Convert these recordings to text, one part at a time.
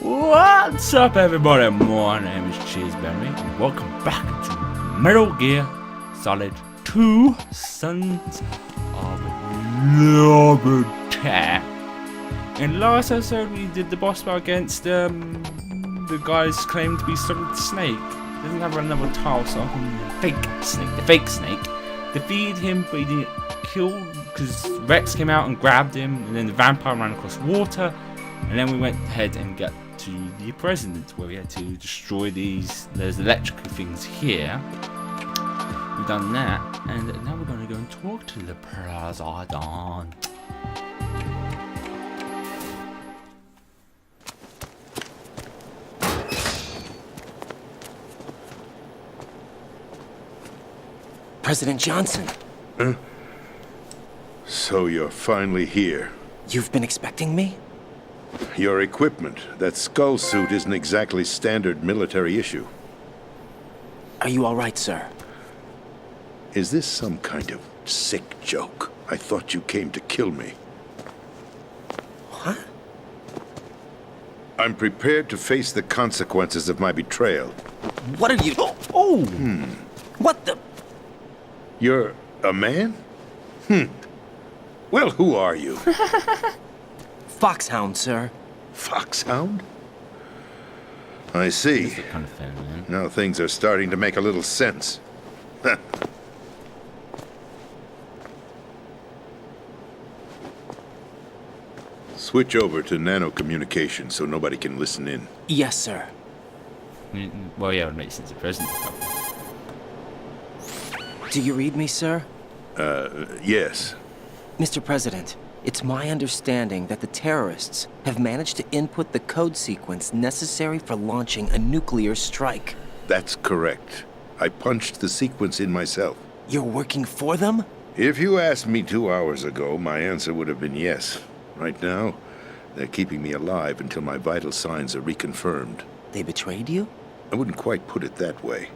What's up, everybody? My name is Cheesebellamy, and welcome back to Metal Gear Solid 2 Sons of Liberty. In last episode, we did the boss battle against the guys claimed to be Solid Snake. Doesn't have another tile, so the fake snake. Defeated him, but he didn't kill because Rex came out and grabbed him, and then the vampire ran across water, and then we went ahead and got to the president, where we had to destroy there's electrical things here. We've done that, and now we're going to go and talk to the president. President Johnson. Huh? So you're finally here. You've been expecting me? Your equipment, that skull suit, isn't exactly standard military issue. Are you all right, sir? Is this some kind of sick joke? I thought you came to kill me. What? I'm prepared to face the consequences of my betrayal. What are you... Oh! What the... You're a man? Well, who are you? Foxhound, sir. Foxhound? I see. This is kind of fair, man. Now things are starting to make a little sense. Switch over to nano-communication so nobody can listen in. Yes, sir. Well, yeah, it would make sense. The president. Do you read me, sir? Yes. Mr. President, it's my understanding that the terrorists have managed to input the code sequence necessary for launching a nuclear strike. That's correct. I punched the sequence in myself. You're working for them? If you asked me 2 hours ago, my answer would have been yes. Right now, they're keeping me alive until my vital signs are reconfirmed. They betrayed you? I wouldn't quite put it that way.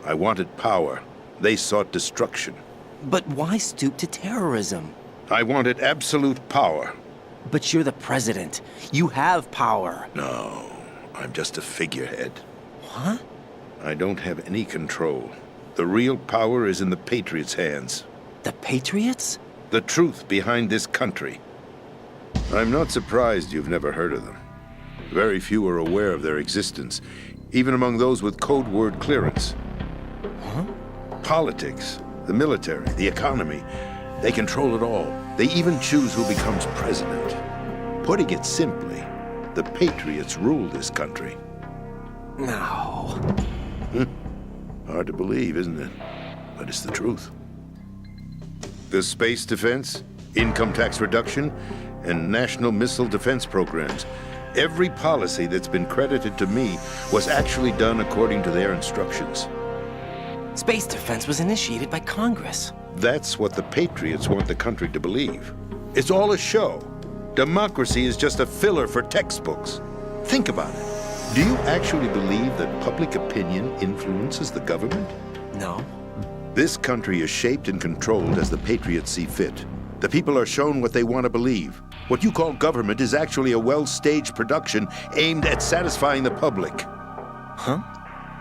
I wanted power. They sought destruction. But why stoop to terrorism? I wanted absolute power. But you're the president. You have power. No, I'm just a figurehead. What? I don't have any control. The real power is in the Patriots' hands. The Patriots? The truth behind this country. I'm not surprised you've never heard of them. Very few are aware of their existence, even among those with code word clearance. Huh? Politics, the military, the economy, they control it all. They even choose who becomes president. Putting it simply, the Patriots rule this country. No. Hard to believe, isn't it? But it's the truth. The space defense, income tax reduction, and national missile defense programs. Every policy that's been credited to me was actually done according to their instructions. Space defense was initiated by Congress. That's what the Patriots want the country to believe. It's all a show. Democracy is just a filler for textbooks. Think about it. Do you actually believe that public opinion influences the government? No. This country is shaped and controlled as the Patriots see fit. The people are shown what they want to believe. What you call government is actually a well-staged production aimed at satisfying the public. Huh?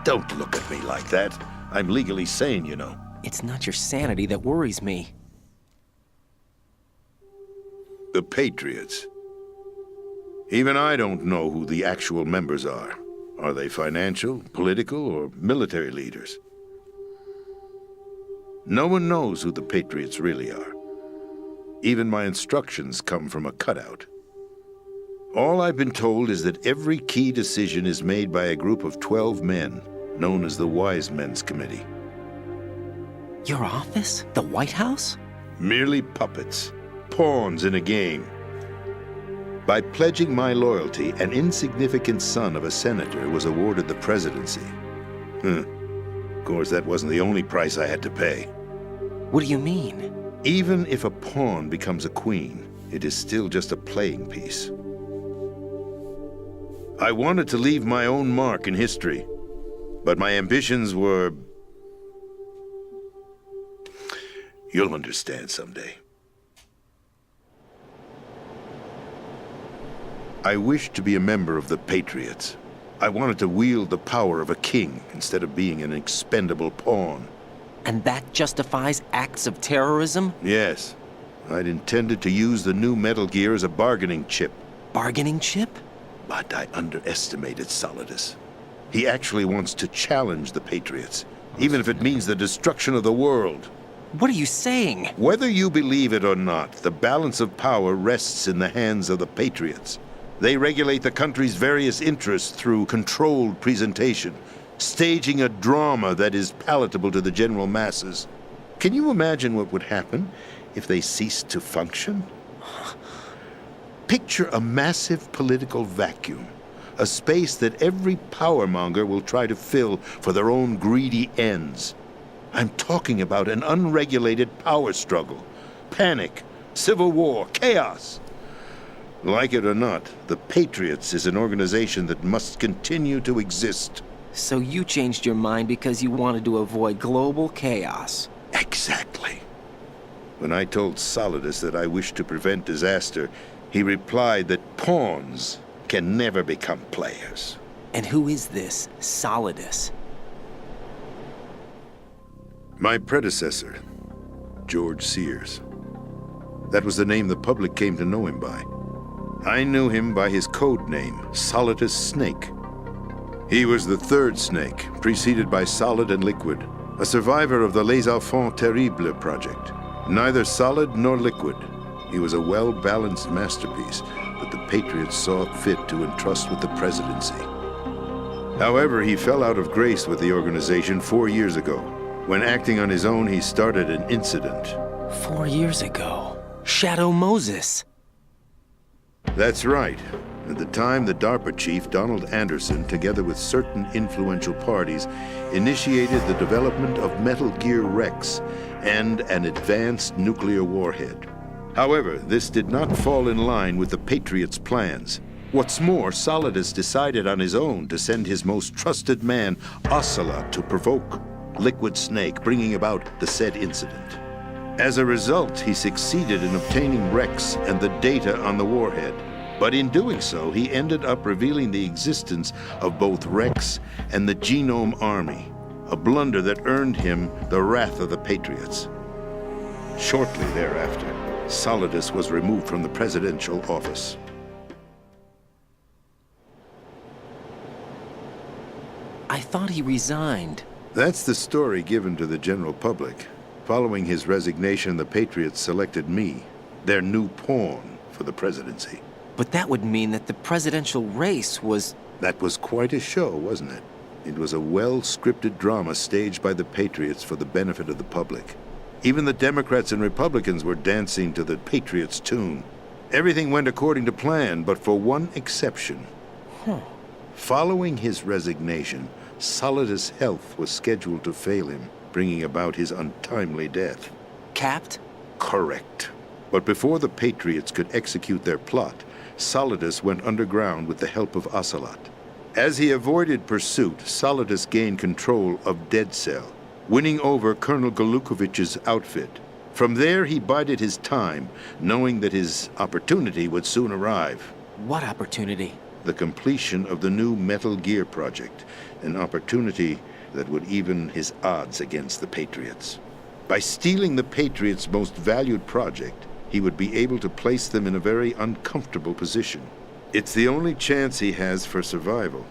Don't look at me like that. I'm legally sane, you know. It's not your sanity that worries me. The Patriots. Even I don't know who the actual members are. Are they financial, political, or military leaders? No one knows who the Patriots really are. Even my instructions come from a cutout. All I've been told is that every key decision is made by a group of 12 men, known as the Wise Men's Committee. Your office? The White House? Merely puppets, pawns in a game. By pledging my loyalty, an insignificant son of a senator was awarded the presidency. Of course, that wasn't the only price I had to pay. What do you mean? Even if a pawn becomes a queen, it is still just a playing piece. I wanted to leave my own mark in history, but my ambitions were... You'll understand someday. I wished to be a member of the Patriots. I wanted to wield the power of a king instead of being an expendable pawn. And that justifies acts of terrorism? Yes. I'd intended to use the new Metal Gear as a bargaining chip. Bargaining chip? But I underestimated Solidus. He actually wants to challenge the Patriots, even if it means the destruction of the world. What are you saying? Whether you believe it or not, the balance of power rests in the hands of the Patriots. They regulate the country's various interests through controlled presentation, staging a drama that is palatable to the general masses. Can you imagine what would happen if they ceased to function? Picture a massive political vacuum, a space that every powermonger will try to fill for their own greedy ends. I'm talking about an unregulated power struggle, panic, civil war, chaos. Like it or not, the Patriots is an organization that must continue to exist. So you changed your mind because you wanted to avoid global chaos. Exactly. When I told Solidus that I wished to prevent disaster, he replied that pawns can never become players. And who is this Solidus? My predecessor, George Sears. That was the name the public came to know him by. I knew him by his code name, Solidus Snake. He was the third Snake, preceded by Solid and Liquid, a survivor of the Les Enfants Terribles project. Neither solid nor liquid, he was a well-balanced masterpiece that the Patriots saw fit to entrust with the presidency. However, he fell out of grace with the organization 4 years ago. When acting on his own, he started an incident. 4 years ago. Shadow Moses. That's right. At the time, the DARPA chief, Donald Anderson, together with certain influential parties, initiated the development of Metal Gear Rex and an advanced nuclear warhead. However, this did not fall in line with the Patriots' plans. What's more, Solidus decided on his own to send his most trusted man, Ocelot, to provoke Liquid Snake, bringing about the said incident. As a result, he succeeded in obtaining Rex and the data on the warhead. But in doing so, he ended up revealing the existence of both Rex and the Genome Army, a blunder that earned him the wrath of the Patriots. Shortly thereafter, Solidus was removed from the presidential office. I thought he resigned. That's the story given to the general public. Following his resignation, the Patriots selected me, their new pawn, for the presidency. But that would mean that the presidential race was... That was quite a show, wasn't it? It was a well-scripted drama staged by the Patriots for the benefit of the public. Even the Democrats and Republicans were dancing to the Patriots' tune. Everything went according to plan, but for one exception. Following his resignation, Solidus' health was scheduled to fail him, bringing about his untimely death. Capped? Correct. But before the Patriots could execute their plot, Solidus went underground with the help of Ocelot. As he avoided pursuit, Solidus gained control of Dead Cell, winning over Colonel Golukovich's outfit. From there, he bided his time, knowing that his opportunity would soon arrive. What opportunity? The completion of the new Metal Gear project, an opportunity that would even his odds against the Patriots. By stealing the Patriots' most valued project, he would be able to place them in a very uncomfortable position. It's the only chance he has for survival.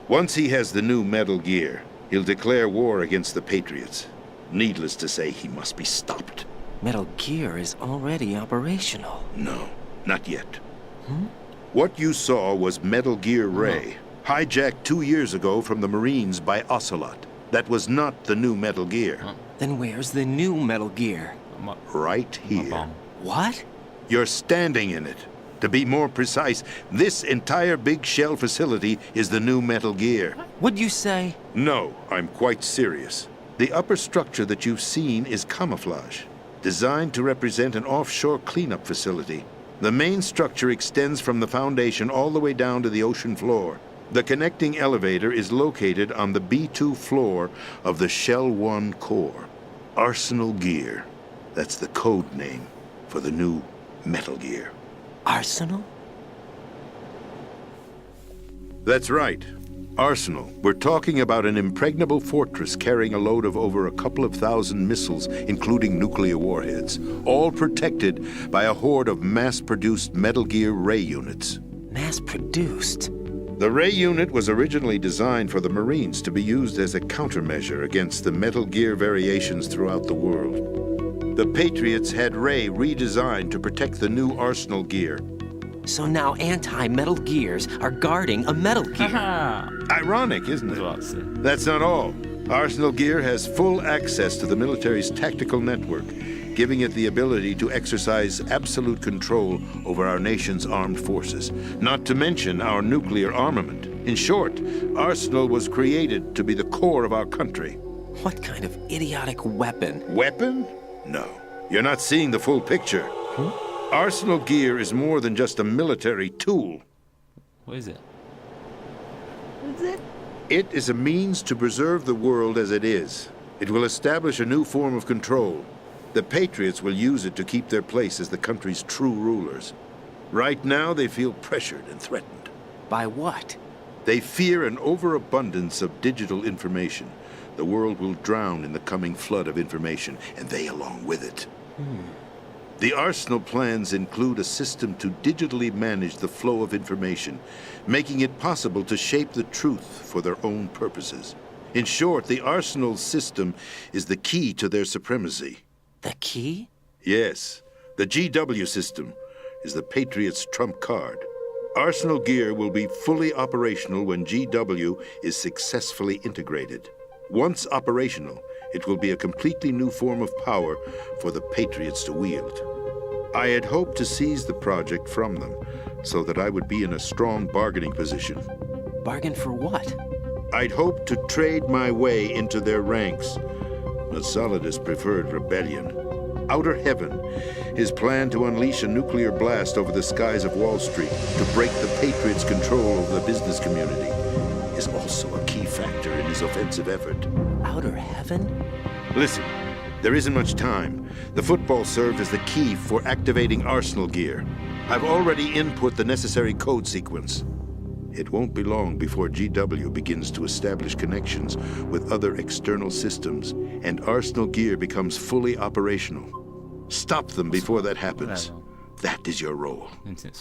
Once he has the new Metal Gear, he'll declare war against the Patriots. Needless to say, he must be stopped. Metal Gear is already operational. No, not yet. What you saw was Metal Gear Ray, hijacked 2 years ago from the Marines by Ocelot. That was not the new Metal Gear. Then where's the new Metal Gear? Right here. What? You're standing in it. To be more precise, this entire big shell facility is the new Metal Gear. What'd you say? No, I'm quite serious. The upper structure that you've seen is camouflage, designed to represent an offshore cleanup facility. The main structure extends from the foundation all the way down to the ocean floor. The connecting elevator is located on the B2 floor of the Shell 1 core. Arsenal Gear. That's the code name for the new Metal Gear. Arsenal? That's right. Arsenal. We're talking about an impregnable fortress carrying a load of over a couple of thousand missiles, including nuclear warheads, all protected by a horde of mass-produced Metal Gear ray units. Mass-produced? The ray unit was originally designed for the Marines to be used as a countermeasure against the Metal Gear variations throughout the world. The Patriots had Ray redesigned to protect the new Arsenal gear. So now anti-Metal Gears are guarding a Metal Gear. Haha! Ironic, isn't it? What's it? That's not all. Arsenal Gear has full access to the military's tactical network, giving it the ability to exercise absolute control over our nation's armed forces, not to mention our nuclear armament. In short, Arsenal was created to be the core of our country. What kind of idiotic weapon? Weapon? No. You're not seeing the full picture. Arsenal Gear is more than just a military tool. What is it? It is a means to preserve the world as it is. It will establish a new form of control. The Patriots will use it to keep their place as the country's true rulers. Right now, they feel pressured and threatened. By what? They fear an overabundance of digital information. The world will drown in the coming flood of information, and they along with it. The Arsenal plans include a system to digitally manage the flow of information, making it possible to shape the truth for their own purposes. In short, the Arsenal system is the key to their supremacy. The key? Yes, the GW system is the Patriots' trump card. Arsenal Gear will be fully operational when GW is successfully integrated. Once operational, it will be a completely new form of power for the Patriots to wield. I had hoped to seize the project from them so that I would be in a strong bargaining position. Bargain for what? I'd hoped to trade my way into their ranks, but Solidus preferred rebellion. Outer Heaven, his plan to unleash a nuclear blast over the skies of Wall Street to break the Patriots' control over the business community, is also a key factor in his offensive effort. Outer Heaven? Listen, there isn't much time. The football served as the key for activating Arsenal Gear. I've already input the necessary code sequence. It won't be long before GW begins to establish connections with other external systems, and Arsenal Gear becomes fully operational. Stop them before that happens. That is your role.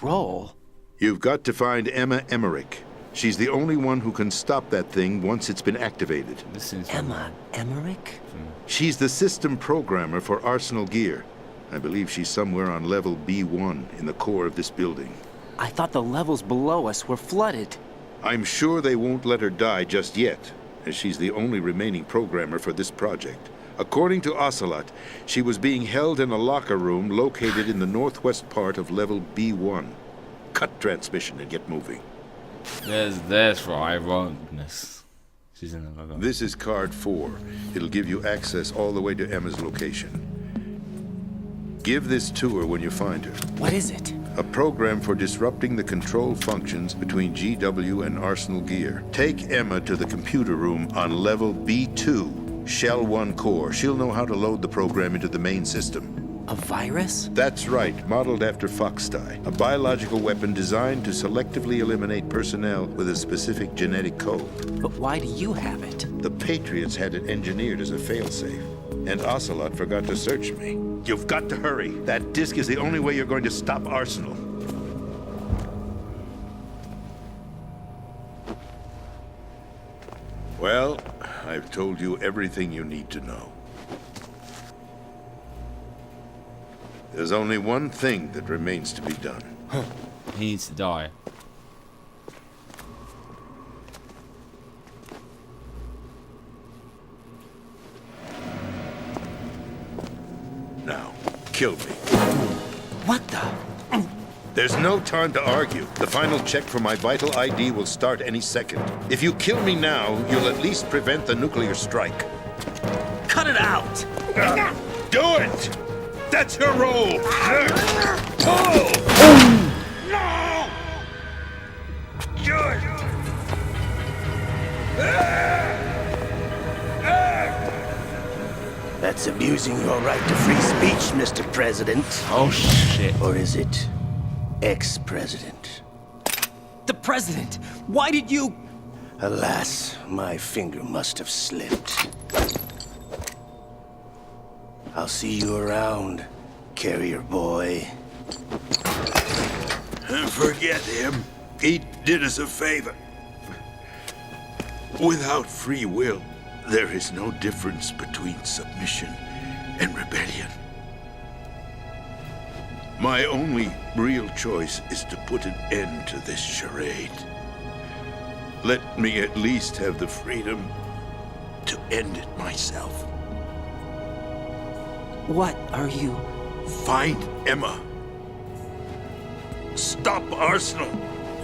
Roll? You've got to find Emma Emmerich. She's the only one who can stop that thing once it's been activated. This is Emma Emmerich? She's the system programmer for Arsenal Gear. I believe she's somewhere on level B1 in the core of this building. I thought the levels below us were flooded. I'm sure they won't let her die just yet, as she's the only remaining programmer for this project. According to Ocelot, she was being held in a locker room located in the northwest part of level B1. Cut transmission and get moving. There's for ironicness. She's in the logo. This is card 4. It'll give you access all the way to Emma's location. Give this to her when you find her. What is it? A program for disrupting the control functions between GW and Arsenal Gear. Take Emma to the computer room on level B2, Shell 1 core. She'll know how to load the program into the main system. A virus? That's right, modeled after Foxdie, a biological weapon designed to selectively eliminate personnel with a specific genetic code. But why do you have it? The Patriots had it engineered as a failsafe, and Ocelot forgot to search me. You've got to hurry. That disk is the only way you're going to stop Arsenal. Well, I've told you everything you need to know. There's only one thing that remains to be done. He needs to die. Now, kill me. What the? There's no time to argue. The final check for my vital ID will start any second. If you kill me now, you'll at least prevent the nuclear strike. Cut it out! Do it! That's your role! No! Do it! That's abusing your right to free speech, Mr. President. Oh shit. Or is it ex-president? The President, why did you... Alas, my finger must have slipped. I'll see you around, carrier boy. Forget him. He did us a favor. Without free will, there is no difference between submission and rebellion. My only real choice is to put an end to this charade. Let me at least have the freedom to end it myself. What are you... Find Emma. Stop Arsenal.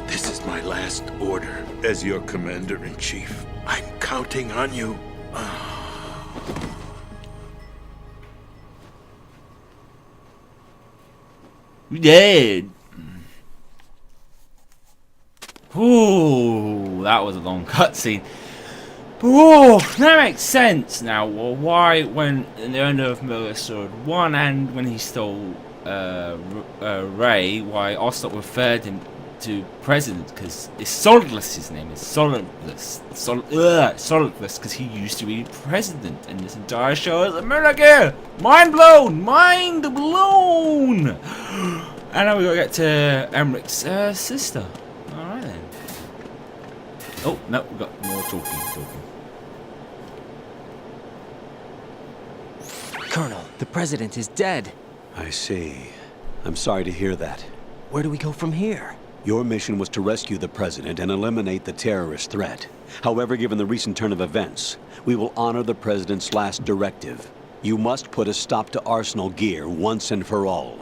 This is my last order as your commander-in-chief. I'm counting on you. We did. Ooh, that was a long cutscene. Oh, that makes sense now. Well, why, when in the owner of Miller Sword one and when he stole Ray, why Ocelot referred him to president? Because it's Solidless. His name is Solidless. Solidless, because he used to be president. And this entire show is a Miller gear. Mind blown. Mind blown. And now we gotta get to Emmerich's sister. All right then. Oh no, we got more talking. Colonel, the president is dead. I see. I'm sorry to hear that. Where do we go from here? Your mission was to rescue the president and eliminate the terrorist threat. However, given the recent turn of events, we will honor the president's last directive. You must put a stop to Arsenal Gear once and for all.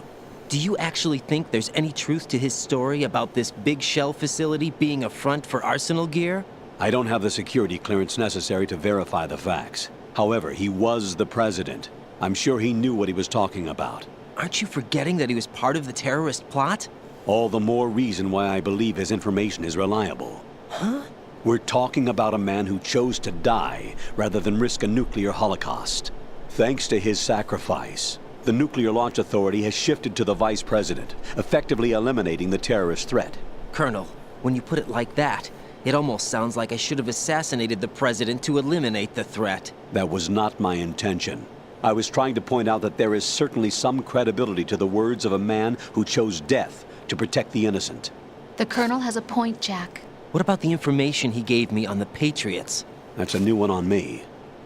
Do you actually think there's any truth to his story about this big shell facility being a front for Arsenal Gear? I don't have the security clearance necessary to verify the facts. However, he was the president. I'm sure he knew what he was talking about. Aren't you forgetting that he was part of the terrorist plot? All the more reason why I believe his information is reliable. Huh? We're talking about a man who chose to die rather than risk a nuclear holocaust. Thanks to his sacrifice, the Nuclear Launch Authority has shifted to the vice president, effectively eliminating the terrorist threat. Colonel, when you put it like that, it almost sounds like I should have assassinated the president to eliminate the threat. That was not my intention. I was trying to point out that there is certainly some credibility to the words of a man who chose death to protect the innocent. The Colonel has a point, Jack. What about the information he gave me on the Patriots? That's a new one on me.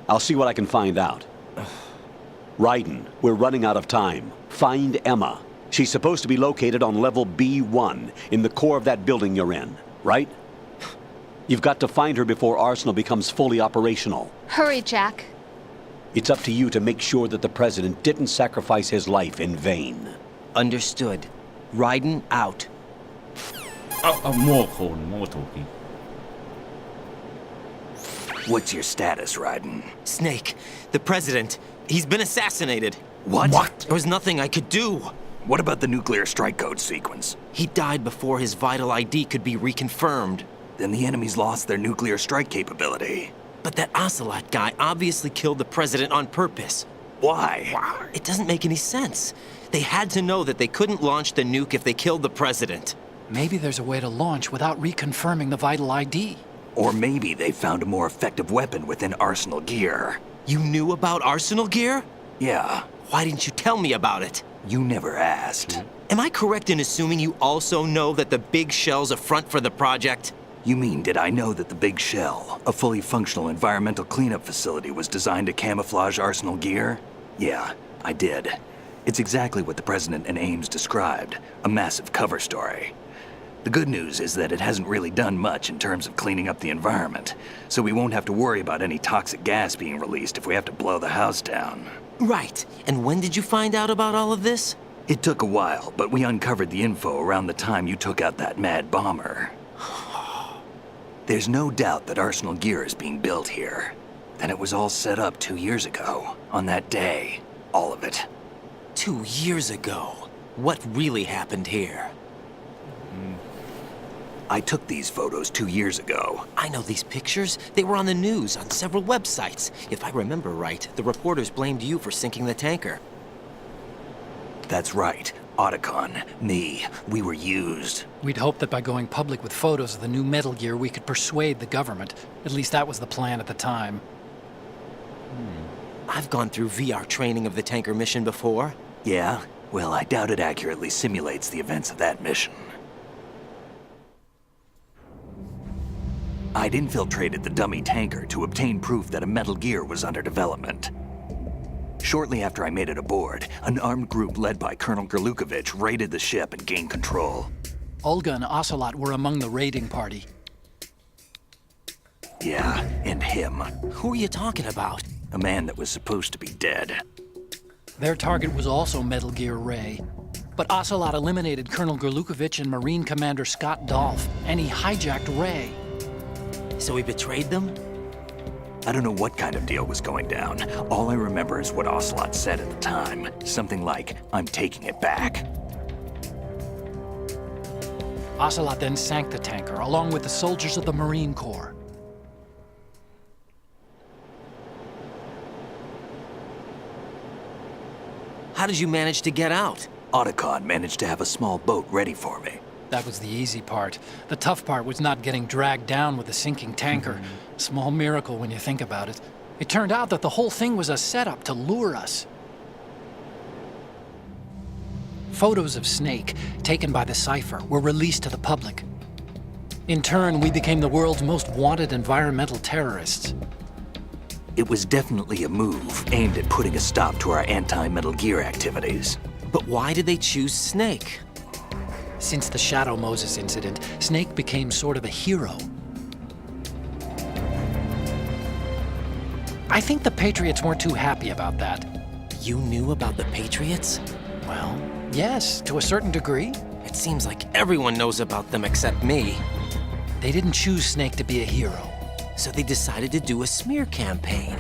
I'll see what I can find out. Raiden, we're running out of time. Find Emma. She's supposed to be located on level B1 in the core of that building you're in, right? You've got to find her before Arsenal becomes fully operational. Hurry, Jack. It's up to you to make sure that the president didn't sacrifice his life in vain. Understood. Raiden out. Oh, more calling, more talking. What's your status, Raiden? Snake, the president, he's been assassinated. What? There was nothing I could do. What about the nuclear strike code sequence? He died before his vital ID could be reconfirmed. Then the enemy's lost their nuclear strike capability. But that Ocelot guy obviously killed the president on purpose. Why? It doesn't make any sense. They had to know that they couldn't launch the nuke if they killed the president. Maybe there's a way to launch without reconfirming the vital ID. Or maybe they found a more effective weapon within Arsenal Gear. You knew about Arsenal Gear? Yeah, Why didn't you tell me about it? you never asked. Am I correct in assuming you also know that the big shell's a front for the project? You mean, did I know that the Big Shell, a fully functional environmental cleanup facility, was designed to camouflage Arsenal Gear? Yeah, I did. It's exactly what the President and Ames described, a massive cover story. The good news is that it hasn't really done much in terms of cleaning up the environment, so we won't have to worry about any toxic gas being released if we have to blow the house down. Right. And when did you find out about all of this? It took a while, but we uncovered the info around the time you took out that mad bomber. There's no doubt that Arsenal Gear is being built here. And it was all set up 2 years ago, on that day. All of it. 2 years ago. What really happened here? I took these photos 2 years ago. I know these pictures. They were on the news, on several websites. If I remember right, the reporters blamed you for sinking the tanker. That's right. Otacon, me, we were used. We'd hoped that by going public with photos of the new Metal Gear, we could persuade the government. At least that was the plan at the time. I've gone through VR training of the tanker mission before. Yeah? Well, I doubt it accurately simulates the events of that mission. I'd infiltrated the dummy tanker to obtain proof that a Metal Gear was under development. Shortly after I made it aboard, an armed group led by Colonel Gerlukovich raided the ship and gained control. Olga and Ocelot were among the raiding party. Yeah, and him. Who are you talking about? A man that was supposed to be dead. Their target was also Metal Gear Ray. But Ocelot eliminated Colonel Gerlukovich and Marine Commander Scott Dolph, and he hijacked Ray. So he betrayed them? I don't know what kind of deal was going down. All I remember is what Ocelot said at the time. Something like, "I'm taking it back." Ocelot then sank the tanker, along with the soldiers of the Marine Corps. How did you manage to get out? Otacon managed to have a small boat ready for me. That was the easy part. The tough part was not getting dragged down with a sinking tanker. A small miracle when you think about it. It turned out that the whole thing was a setup to lure us. Photos of Snake, taken by the Cypher, were released to the public. In turn, we became the world's most wanted environmental terrorists. It was definitely a move aimed at putting a stop to our anti-Metal Gear activities. But why did they choose Snake? Since the Shadow Moses incident, Snake became sort of a hero. I think the Patriots weren't too happy about that. You knew about the Patriots? Well, yes, to a certain degree. It seems like everyone knows about them except me. They didn't choose Snake to be a hero. So they decided to do a smear campaign.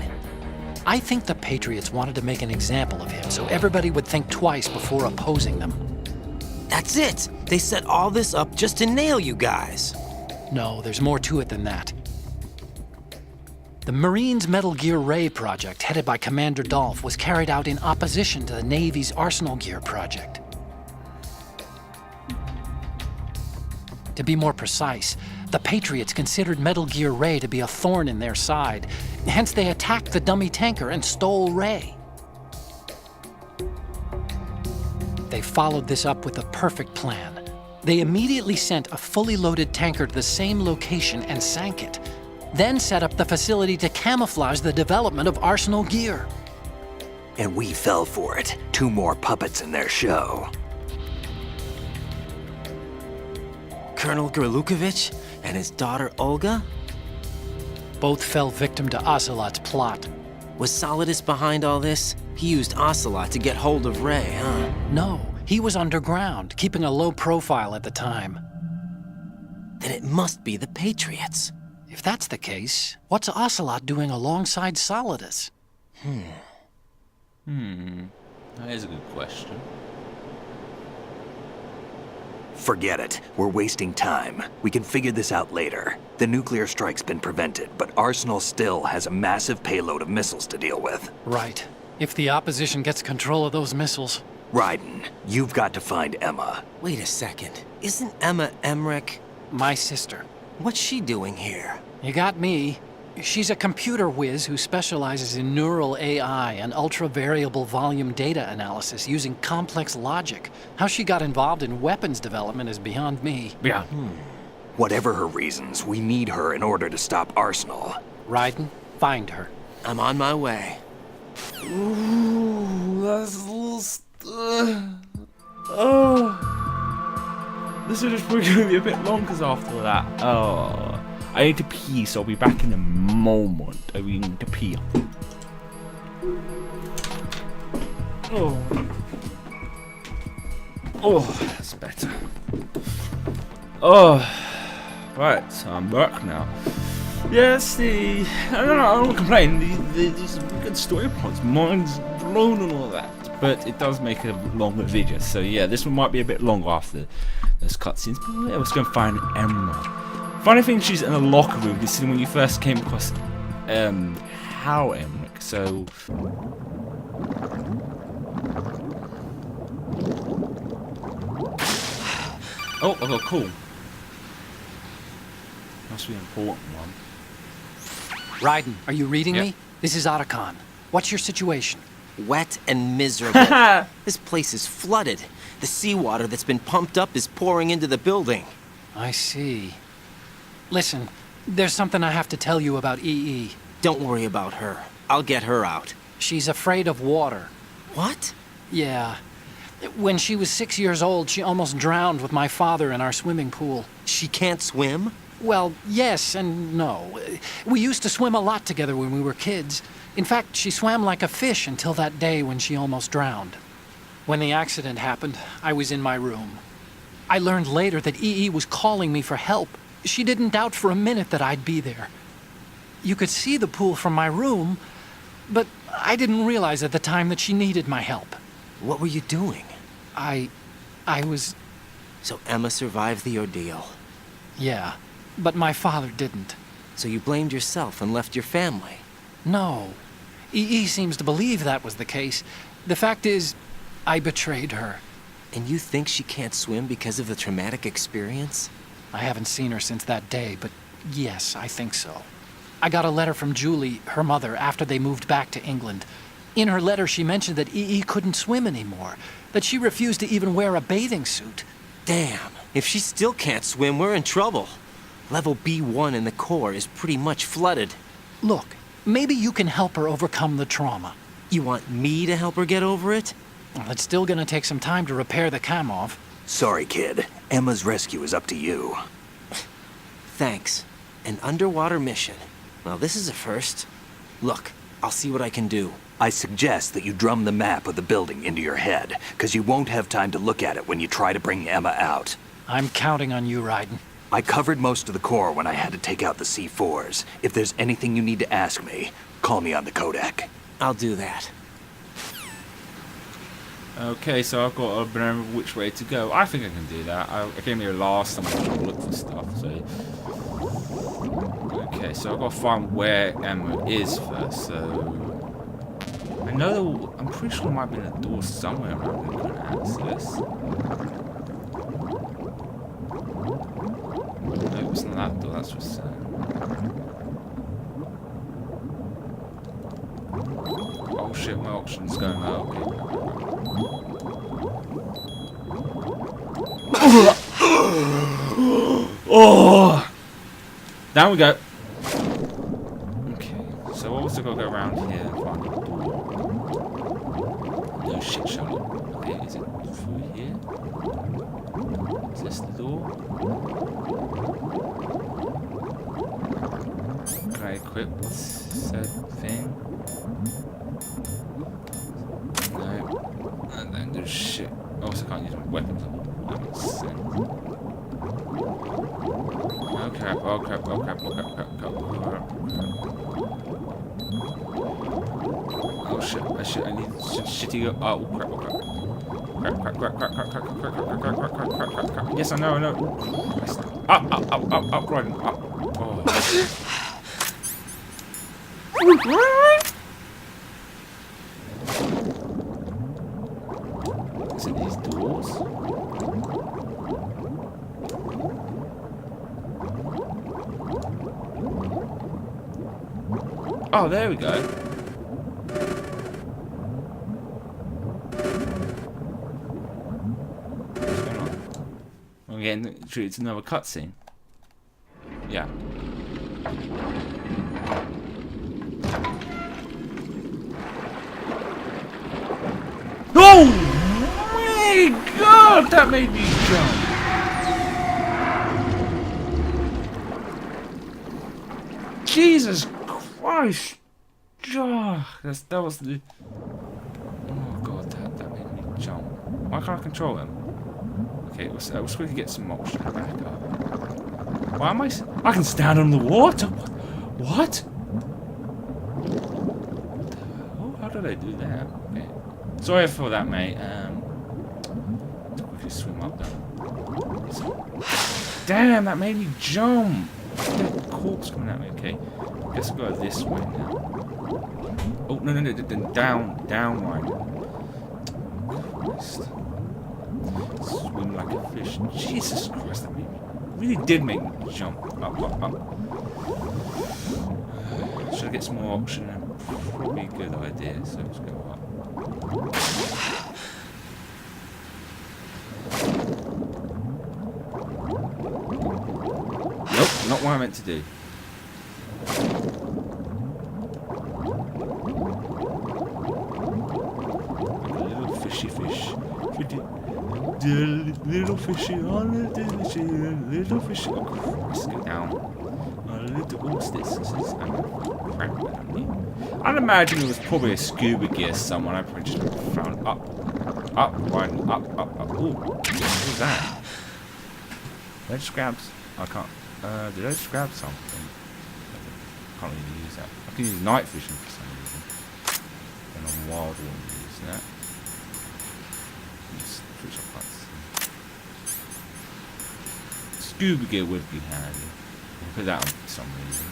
I think the Patriots wanted to make an example of him so everybody would think twice before opposing them. That's it! They set all this up just to nail you guys. No, there's more to it than that. The Marines' Metal Gear Ray project, headed by Commander Dolph, was carried out in opposition to the Navy's Arsenal Gear project. To be more precise, the Patriots considered Metal Gear Ray to be a thorn in their side. Hence, they attacked the dummy tanker and stole Ray. They followed this up with a perfect plan. They immediately sent a fully loaded tanker to the same location and sank it, then set up the facility to camouflage the development of Arsenal Gear. And we fell for it. 2 more puppets in their show. Colonel Gerlukovich and his daughter Olga? Both fell victim to Ocelot's plot. Was Solidus behind all this? He used Ocelot to get hold of Ray, huh? No, he was underground, keeping a low profile at the time. Then it must be the Patriots. If that's the case, what's Ocelot doing alongside Solidus? That is a good question. Forget it. We're wasting time. We can figure this out later. The nuclear strike's been prevented, but Arsenal still has a massive payload of missiles to deal with. Right. If the opposition gets control of those missiles. Raiden, you've got to find Emma. Wait a second. Isn't Emma Emmerich? My sister. What's she doing here? You got me. She's a computer whiz who specializes in neural AI and ultra-variable volume data analysis using complex logic. How she got involved in weapons development is beyond me. Yeah. Whatever her reasons, we need her in order to stop Arsenal. Raiden, find her. I'm on my way. Ooh, that's a little. Oh. This is just going to be a bit long because after that. Oh. I need to pee, so I'll be back in a moment. I need to pee. Oh. Oh, that's better. Oh. Right, so I'm back now. Yes, I don't complain. These good story points, mind's blown and all that. But it does make a longer video. So yeah, this one might be a bit longer after those cutscenes. But yeah, let's go and find Emerald. Funny thing, she's in a locker room. This is when you first came across How Emmerich. So Oh, I got a call. Must be an important one. Raiden, are you reading Yeah. me? This is Otacon. What's your situation? Wet and miserable. This place is flooded. The seawater that's been pumped up is pouring into the building. I see. Listen, there's something I have to tell you about EE. Don't worry about her. I'll get her out. She's afraid of water. What? Yeah. When she was 6 years old, she almost drowned with my father in our swimming pool. She can't swim? Well, yes and no. We used to swim a lot together when we were kids. In fact, she swam like a fish until that day when she almost drowned. When the accident happened, I was in my room. I learned later that EE was calling me for help. She didn't doubt for a minute that I'd be there. You could see the pool from my room, but I didn't realize at the time that she needed my help. What were you doing? I was... So Emma survived the ordeal. Yeah, but my father didn't. So you blamed yourself and left your family. No. EE seems to believe that was the case. The fact is, I betrayed her. And you think she can't swim because of the traumatic experience? I haven't seen her since that day, but yes, I think so. I got a letter from Julie, her mother, after they moved back to England. In her letter, she mentioned that EE couldn't swim anymore, that she refused to even wear a bathing suit. Damn, if she still can't swim, we're in trouble. Level B1 in the core is pretty much flooded. Look, maybe you can help her overcome the trauma. You want me to help her get over it? Well, it's still gonna take some time to repair the Kamov. Sorry, kid. Emma's rescue is up to you. Thanks. An underwater mission. Well, this is a first. Look, I'll see what I can do. I suggest that you drum the map of the building into your head, because you won't have time to look at it when you try to bring Emma out. I'm counting on you, Raiden. I covered most of the core when I had to take out the C4s. If there's anything you need to ask me, call me on the codec. I'll do that. Okay, so I've got to remember which way to go. I think I can do that. I came here last time I tried to look for stuff, so... Okay, so I've got to find where Emma is first, so... I know, I'm pretty sure there might be a door somewhere around here I can access. No, it's not that door, that's what's oh shit, my oxygen's going out, oh! Down we go. Okay, so what was I gotta go around here and find a door? No shit, Sherlock. Okay, is it through here? Is this the door? Can I equip said thing? No. And then there's shit. Oh, so I can't use my weapons. That makes sense. Oh crap, oh crap, oh crap, oh crap, crap, crap, crap. Oh shit, oh shit, I need shitty go. Oh crap, oh crap. Crap, crap, crap, crap, crap, crap, crap, crap, crap, crap, crap, crap, crap, crap. Yes, I know, I know. Up, up, up, up, up, right, up. Oh. Is it these doors? Oh, there we go. What's going on? I'm getting treated to another cutscene. Yeah. Oh my god, that made me jump. Jesus Christ. Oh, that was the... Oh god, that made me jump. Why can't I control him? Okay, let's quickly get some motion back up. Why am I can stand on the water? What? Oh, how did I do that? Okay. Sorry for that, mate. To quickly swim up there. Damn, that made me jump. The corpse coming at me. Okay, guess I'll go this way now. Oh no, down, right. Christ. Swim like a fish. Jesus Christ, that really did make me jump. Up, up, up. Should I get some more oxygen? Probably a good idea, so let's go up. Nope, not what I meant to do. Like a little fishy fish. Little fishy, oh little fishy, little fishy. Oh Christ, go down. What's this? I'd imagine it was probably a scuba gear someone I probably just found up, right, up. Ooh, what was that? Did I just grab? I can't. Did I just grab something? I can't really use that. I can use night vision for some reason. And on wild one using that. Switch up lights. Scuba gear would be handy. I'll put that on for some reason.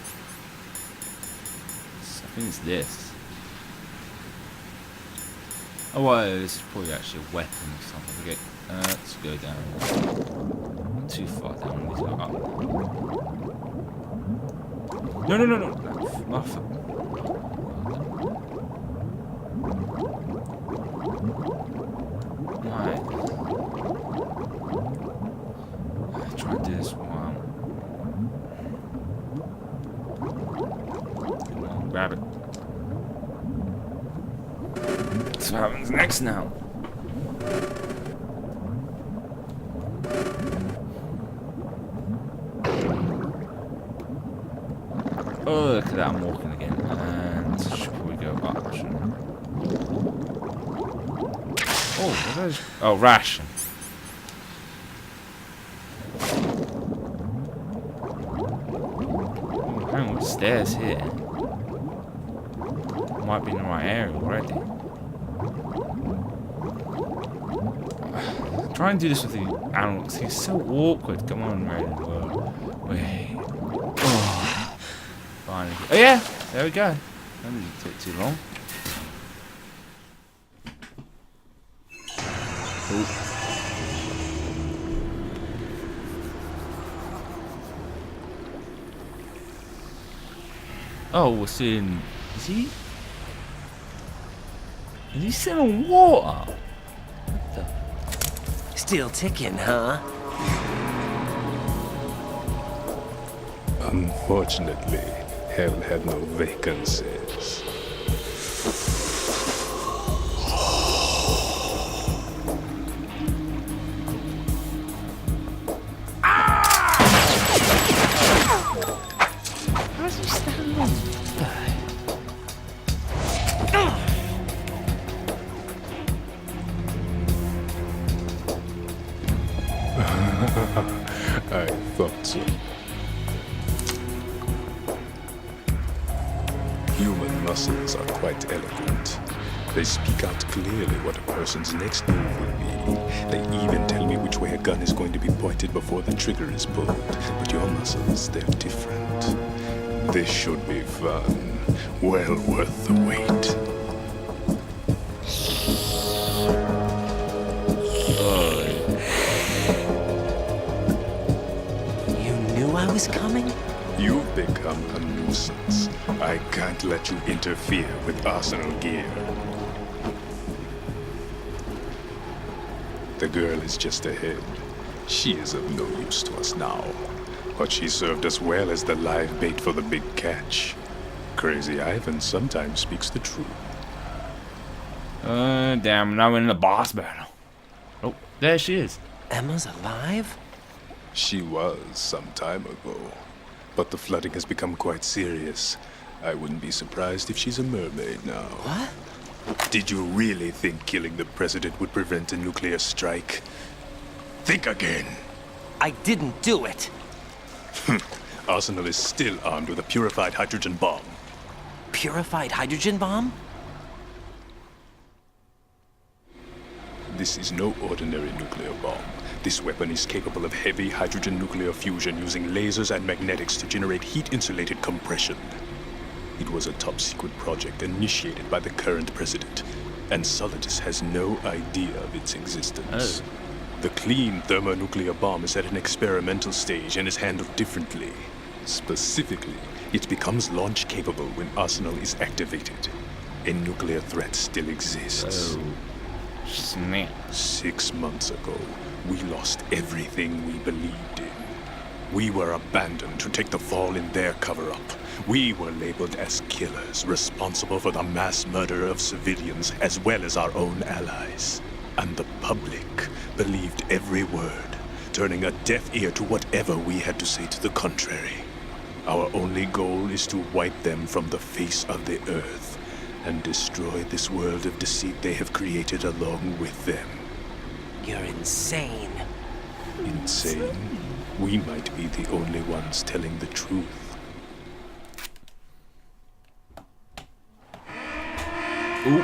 I think it's this. Oh, well, this is probably actually a weapon or something. Okay, let's go down. Not too far down. We need to go up. No. Right. Try to do this one. Come on, grab it. So what happens next now? Oh, look at that, I'm walking again. And should we go up? Oh, what are those? Oh, ration. Oh, hang on, what's stairs here? Might be in the right area already. Try and do this with the animals. He's so awkward. Come on, Raiden. Wait. Oh. Finally. Oh yeah, there we go. That didn't take too long. Ooh. Oh, we're seeing. Is he still in water? What the? Still ticking, huh? Unfortunately, hell had no vacancies. How's he standing on? I thought so. Human muscles are quite eloquent. They speak out clearly what a person's next move will be. They even tell me which way a gun is going to be pointed before the trigger is pulled. But your muscles, they're different. This should be fun. Well worth the wait. I was coming? You've become a nuisance. I can't let you interfere with Arsenal gear. The girl is just ahead. She is of no use to us now. But she served us well as the live bait for the big catch. Crazy Ivan sometimes speaks the truth. Damn, now we're in the boss battle. Oh, there she is. Emma's alive? She was some time ago, but the flooding has become quite serious. I wouldn't be surprised if she's a mermaid now. What? Did you really think killing the president would prevent a nuclear strike? Think again. I didn't do it. Arsenal is still armed with a purified hydrogen bomb. Purified hydrogen bomb? This is no ordinary nuclear bomb. This weapon is capable of heavy hydrogen nuclear fusion using lasers and magnetics to generate heat-insulated compression. It was a top-secret project initiated by the current president, and Solidus has no idea of its existence. The clean thermonuclear bomb is at an experimental stage and is handled differently. Specifically, it becomes launch capable when Arsenal is activated. A nuclear threat still exists. Oh, snap. 6 months ago, we lost everything we believed in. We were abandoned to take the fall in their cover-up. We were labeled as killers, responsible for the mass murder of civilians as well as our own allies. And the public believed every word, turning a deaf ear to whatever we had to say to the contrary. Our only goal is to wipe them from the face of the earth and destroy this world of deceit they have created along with them. You're insane. Insane? We might be the only ones telling the truth. Ooh.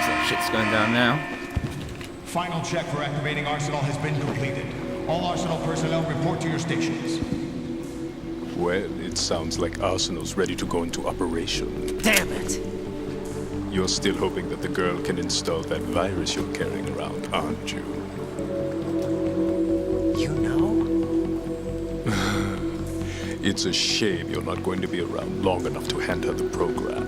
So shit's going down now. Final check for activating Arsenal has been completed. All Arsenal personnel report to your stations. Well, it sounds like Arsenal's ready to go into operation. Damn it! You're still hoping that the girl can install that virus you're carrying around, aren't you? You know? It's a shame you're not going to be around long enough to hand her the program.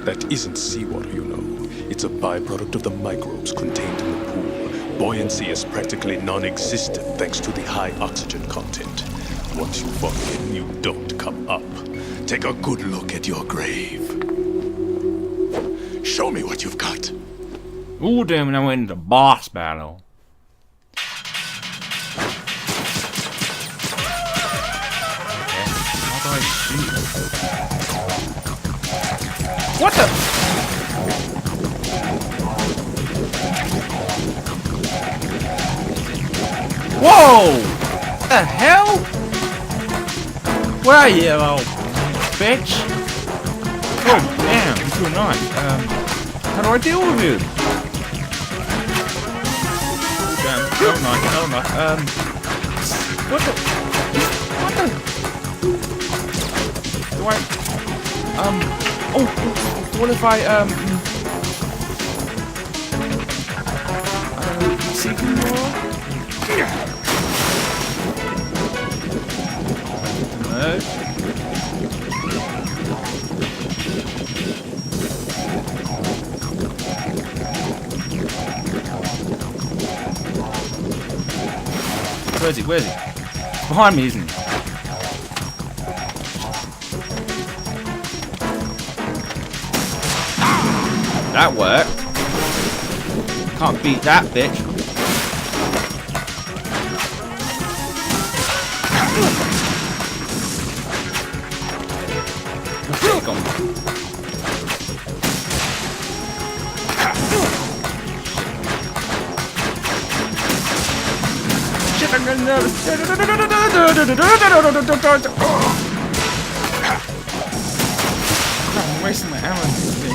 That isn't seawater, you know. It's a byproduct of the microbes contained in the pool. Buoyancy is practically non-existent thanks to the high oxygen content. Once you fall in, you don't come up. Take a good look at your grave. Show me what you've got. Ooh, damn, I went into boss battle. How do I shoot? What the? Whoa! The hell? Where are you, old bitch? Oh, damn, you feel nice. How do I deal with you? Damn, oh nice. What the? Do I, what if I, seeking more? No. Where is he? Where is he? Behind me, isn't he? That worked. Can't beat that bitch. Take on. Shit, I'm getting nervous. I'm wasting my ammo. I'm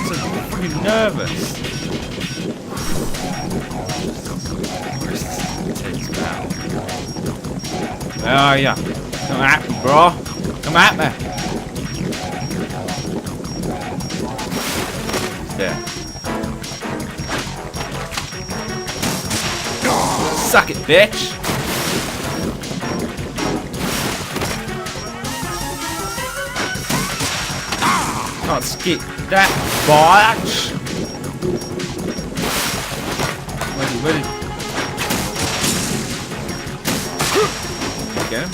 so fucking nervous. Where are ya? Come at me, bro. Come at me. There. Suck it, bitch. Can't skip that, bitch. Where's he? Get him.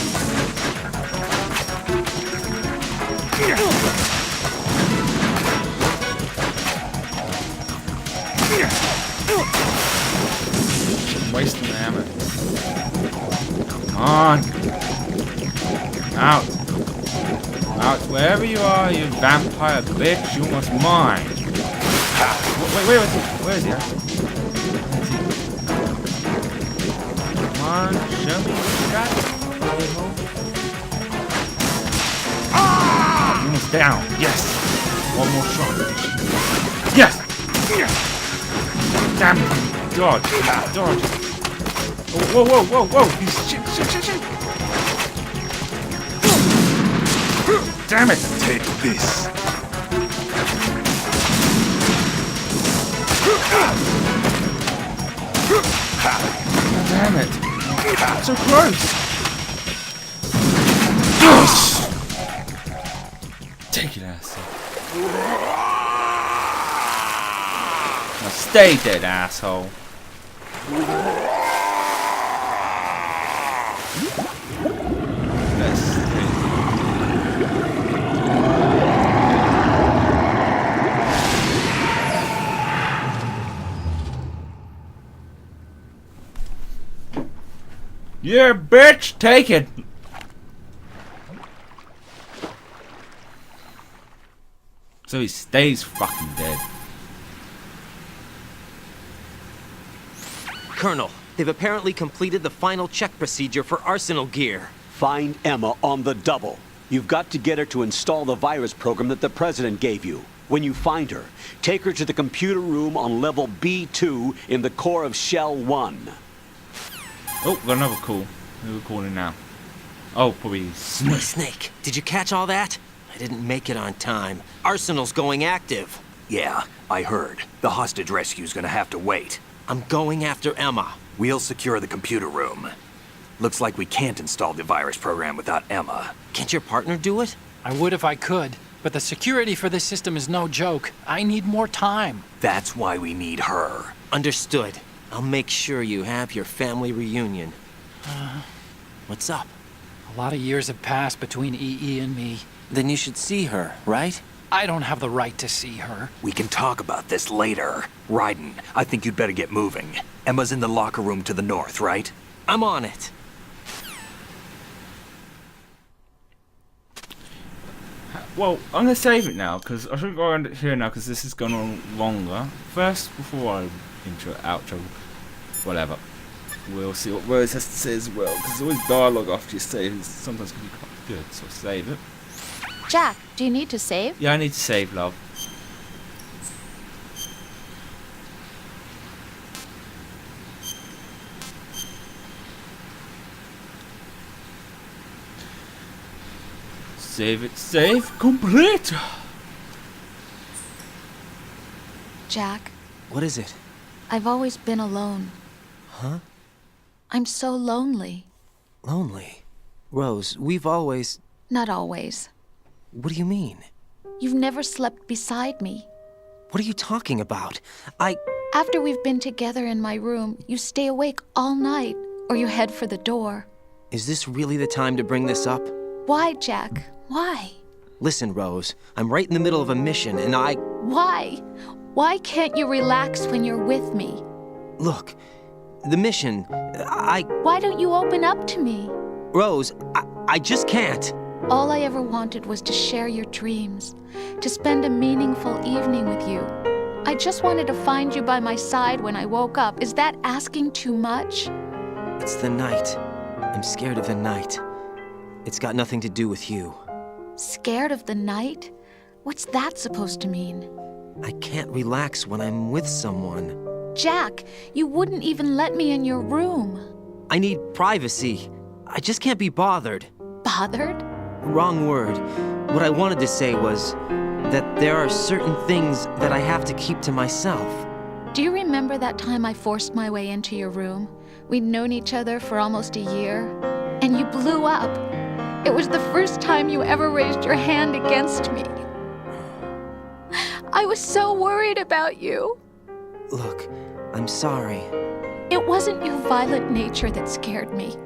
I'm wasting the ammo. Come on. Out. Out. Wherever you are, you vampire bitch, you must mine. Wait, where is he? Where is he? Come on, show me what you got. Almost down. Yes. One more shot. Yes. Damn it. Dodge. Dodge. Whoa, whoa, whoa, whoa. Shit. Damn it. Take this. Damn it. So close. Yes! Take it, asshole. Now stay dead, asshole. Let's see. Yeah, bitch, take it. So he stays fucking dead. Colonel, they've apparently completed the final check procedure for arsenal gear. Find Emma on the double. You've got to get her to install the virus program that the President gave you. When you find her, take her to the computer room on level B2 in the core of Shell 1. Oh, got another call. Who are we calling now? Oh, probably Snake. Snake, did you catch all that? I didn't make it on time. Arsenal's going active. Yeah, I heard. The hostage rescue's gonna have to wait. I'm going after Emma. We'll secure the computer room. Looks like we can't install the virus program without Emma. Can't your partner do it? I would if I could, but the security for this system is no joke. I need more time. That's why we need her. Understood. I'll make sure you have your family reunion. What's up? A lot of years have passed between EE and me. Then you should see her, right? I don't have the right to see her. We can talk about this later. Raiden, I think you'd better get moving. Emma's in the locker room to the north, right? I'm on it. Well, I'm gonna save it now because I should go around it here now because this has gone on longer. First, before I intro, outro, whatever, we'll see what Rose has to say as well because always dialogue after you save is sometimes can be quite good. So I'll save it. Jack, do you need to save? Yeah, I need to save, love. Save it, save, complete! Jack, What is it? I've always been alone. Huh? I'm so lonely. Lonely. Rose, we've always... Not always. What do you mean? You've never slept beside me. What are you talking about? After we've been together in my room, you stay awake all night, or you head for the door. Is this really the time to bring this up? Why, Jack? Why? Listen, Rose, I'm right in the middle of a mission and Why? Why can't you relax when you're with me? Look, the mission, Why don't you open up to me? Rose, I just can't. All I ever wanted was to share your dreams, to spend a meaningful evening with you. I just wanted to find you by my side when I woke up. Is that asking too much? It's the night. I'm scared of the night. It's got nothing to do with you. Scared of the night? What's that supposed to mean? I can't relax when I'm with someone. Jack, you wouldn't even let me in your room. I need privacy. I just can't be bothered. Bothered? Wrong word. What I wanted to say was that there are certain things that I have to keep to myself. Do you remember that time I forced my way into your room? We'd known each other for almost a year, and you blew up. It was the first time you ever raised your hand against me. I was so worried about you. Look, I'm sorry. It wasn't your violent nature that scared me.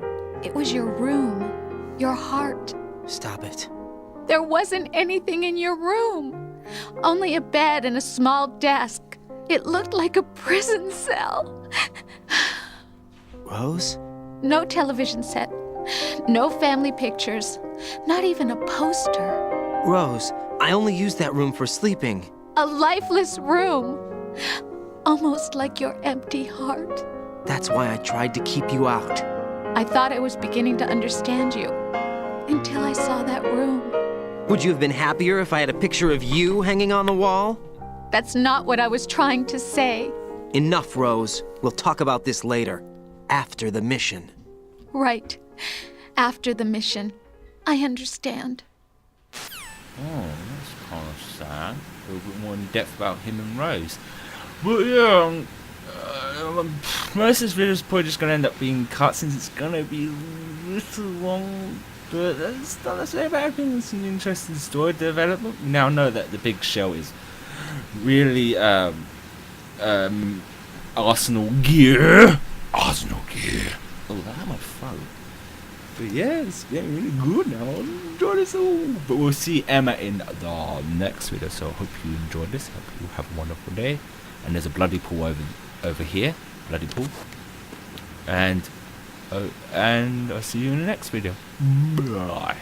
It was your room, your heart. Stop it. There wasn't anything in your room. Only a bed and a small desk. It looked like a prison cell. Rose? No television set. No family pictures. Not even a poster. Rose, I only use that room for sleeping. A lifeless room. Almost like your empty heart. That's why I tried to keep you out. I thought I was beginning to understand you. Until I saw that room. Would you have been happier if I had a picture of you hanging on the wall? That's not what I was trying to say. Enough, Rose. We'll talk about this later. After the mission. Right. After the mission. I understand. Oh, that's kind of sad. A little bit more in depth about him and Rose. But yeah, most of this video is probably just going to end up being cut since it's going to be a little long. But that's not necessarily a bad thing. It's an interesting story development. We now know that the big shell is really Arsenal gear. Arsenal gear. Oh, that had my throat. But yeah, it's getting really good now. I enjoy this all. But we'll see Emma in the next video. So I hope you enjoyed this. Hope you have a wonderful day. And there's a bloody pool over here. Bloody pool. And I'll see you in the next video. Bye.